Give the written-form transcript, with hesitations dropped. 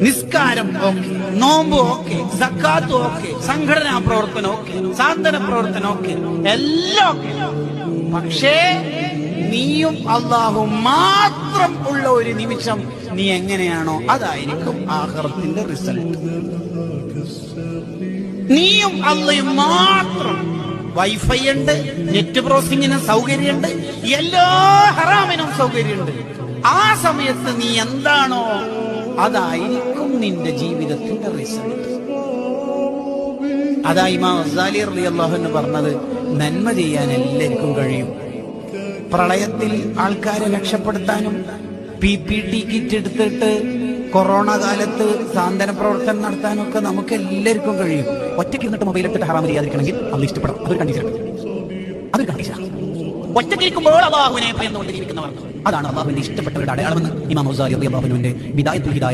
നിസ്കാരം ഓക്കെ, നോമ്പ് ഓക്കെ, സക്കാത്ത് ഓക്കെ, സംഘടനാ പ്രവർത്തനം ഓക്കെ, സാന്ത്വന പ്രവർത്തനം ഓക്കെ, എല്ലാം ഓക്കെ. പക്ഷേ നീയും അള്ളാഹും മാത്രം ഉള്ള ഒരു നിമിഷം നീ എങ്ങനെയാണോ അതായിരിക്കും ആഖിറത്തിന്റെ റിസൾട്ട്. നീയും അള്ളയും മാത്രം. വൈഫൈ ഉണ്ട്, നെറ്റ് ബ്രൗസിംഗിന് സൗകര്യമുണ്ട്, എല്ലാ ഹറാമിനും സൗകര്യമുണ്ട്. ആ സമയത്ത് നീ എന്താണോ അതായിരിക്കും നിന്റെ ജീവിതത്തിന്റെ റിസൾട്ട്. അതാ ഇമാം ഗസാലി റളിയല്ലാഹു അൻഹു പറഞ്ഞത്, നന്മ ചെയ്യാൻ എല്ലാവർക്കും കഴിയും. പ്രളയത്തിൽ ആൾക്കാരെ രക്ഷപ്പെടുത്താനും PPT കിറ്റ് എടുത്തിട്ട് കൊറോണ കാലത്ത് സാന്ത്വന പ്രവർത്തനം നടത്താനൊക്കെ നമുക്ക് എല്ലാവർക്കും കഴിയും. ഒറ്റയ്ക്ക് ഇരുന്നിട്ട് മൊബൈൽ എടുത്തിട്ട് ഹറാം ചെയ്യാതിരിക്കണമെങ്കിൽ അത് ഇഷ്ടപ്പെടാം. അതൊരു കണ്ടീഷൻ. ഒറ്റയ്ക്കിരിക്കുമ്പോൾ അല്ലാഹുവിനെ ഭയന്നുകൊണ്ട് ജീവിക്കുന്നവർ, അതാണ് അല്ലാഹുവിന്റെ ഇഷ്ടപ്പെട്ടവരുടെ അടയാളമെന്ന് ഇമാം ഗസാലി റളിയല്ലാഹു അൻഹുവിന്റെ ബിദായത്തുൽ ഹിദായ